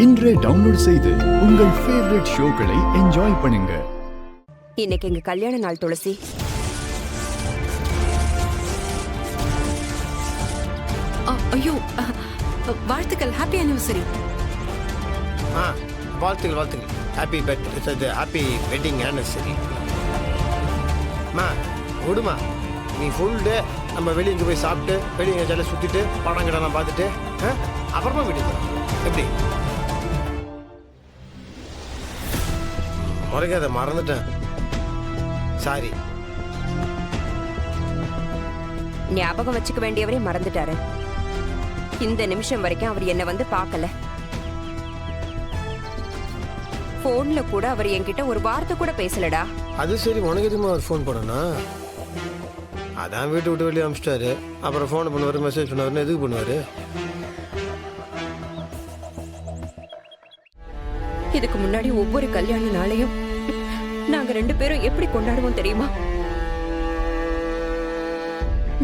இன்றே டவுன்லோட் செய்து உங்கள் ஃபேவரட் ஷோக்களை என்ஜாய் பண்ணுங்க. இன்னைக்கு எங்க கல்யாண நாள் துளசி. ஐயோ, வாழ்த்துக்கள். Happy anniversary. வாழ்த்துக்கள் வாழ்த்துக்கள். Happy birthday, happy wedding anniversary. விடுமா, நீ ஃபுல் டே நம்ம வெளியே இங்கே போய் சாப்பிட்டு வெளியே ஜாலியாக சுற்றிட்டு படம் கிடலாம் பார்த்துட்டு அப்புறமா வீட்டுக்கு எப்படி முறைக்காத, மறந்துட்டேன், சாரி. ஞாபகம் வச்சுக்க வேண்டியவரே மறந்துட்டாரு. இந்த நிமிஷம் வரைக்கும் அவர் என்ன வந்து பார்க்கல. போன்ல கூட அவர் என்கிட்ட ஒரு வார்த்தை கூட பேசலடா. அது சரி, உனக்கு எதுமா அவர் ஃபோன் பண்ணனா? அதான் வீட்டு விட்டு வெளியே அனுப்பிச்சிட்டாரு. அப்புறம் ஃபோன் பண்ணுவார், மெசேஜ் பண்ணுவாருன்னு எதுக்கு பண்ணுவாரு? இதுக்கு முன்னாடி ஒவ்வொரு கல்யாண நாளையும் நாங்க 2 பேரும் எப்படி கொண்டாடுவோம் தெரியுமா?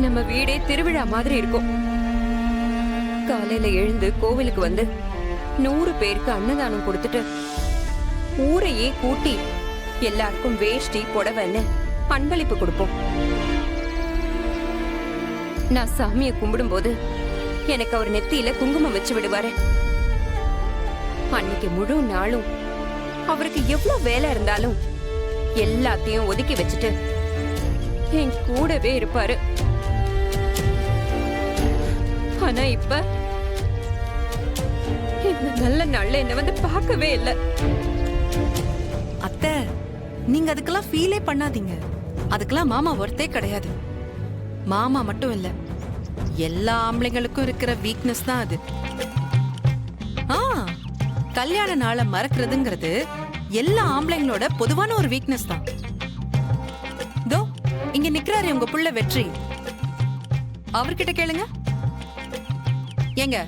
நம்ம வீடே திருவிழா மாதிரி இருக்கும். காலையில எழுந்து கோவிலுக்கு வந்து 100 பேருக்கு அன்னதானம் கொடுத்துட்டு ஊரையே கூட்டி எல்லாருக்கும் வேஷ்டி புடவைன்னு அன்பளிப்பு கொடுப்போம். நான் சாமியை கும்பிடும் போது எனக்கு அவர் நெத்தியில குங்குமம் வச்சு விடுவாரு. அன்னைக்கு முழு நாளும் அவருக்கு எவ்வளவு வேலை இருந்தாலும் எல்லாத்தையும் ஒதுக்கி வச்சுட்டு என் கூடவே இருப்பாரு. ஆனா இப்ப இந்த நல்ல நாள்ல என்ன வந்து பார்க்கவே இல்லை. அத்தை, நீங்க அதுக்கெல்லாம் ஃபீலே பண்ணாதீங்க. அதுக்கெல்லாம் மாமா ஒர்த்தே கிடையாது. மாமா மட்டும் இல்ல, எல்லா ஆம்பளைங்களுக்கும் இருக்கிற வீக்னஸ் தான் அது. கல்யாண நாளை மறக்கிறதுங்கிறது எல்லா ஆம்பளைங்களோட பொதுவான ஒரு வீக்னஸ் தான். தோ இங்க நிக்கிறாரு உங்க புள்ள வெற்றி. அவர்கிட்ட கேளுங்க. ஏங்க,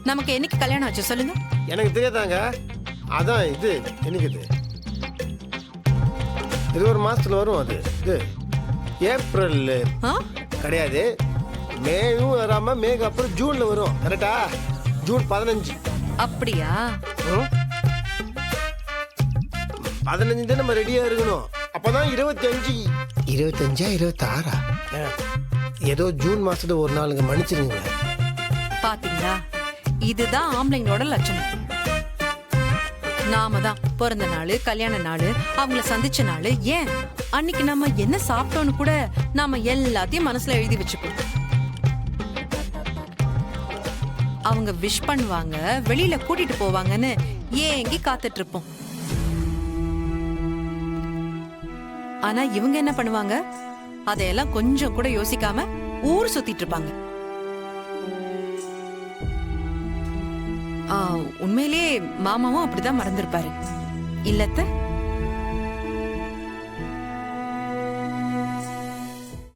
நமக்கு என்னைக்கு கல்யாணம் ஆச்சு சொல்லுங்க? எனக்கு தெரியாதாங்க. அதான் இது எனக்கு இது ஒரு மாசத்துல வரும். அது இது ஏப்ரல் கிடையாது, மேயும் வராம மேக்கு அப்புறம் ஜூன்ல வரும். கரெக்டா? ஜூன் 15. அப்படியா? 15 நம்ம ரெடியா இருக்கணும். அப்பதான் 25 26 ஏதோ ஜூன் மாசத்துல ஒரு நாளுங்க, மன்னிச்சிருங்க. பாத்தீங்களா, இதுதான் ஆம்பளைங்களோட லட்சணம். நாம தான் பிறந்த நாள், கல்யாண நாள், அவங்கள சந்திச்ச நாள், ஏன் அன்னைக்கு நம்ம என்ன சாப்பிட்டோன்னு கூட நாம எல்லாத்தையும் மனசுல எழுதி வச்சுப்போம். அவங்க விஷ் பண்ணுவாங்க, வெளியில கூட்டிட்டு போவாங்கன்னு ஏங்கி காத்துட்டு இருப்போம். ஆனா இவங்க என்ன பண்ணுவாங்க? அதையெல்லாம் கொஞ்சம் கூட யோசிக்காம ஊர் சுத்திட்டு இருப்பாங்க. உண்மையிலேயே மாமாவும் அப்படிதான் மறந்துருப்பாரு இல்லத்த?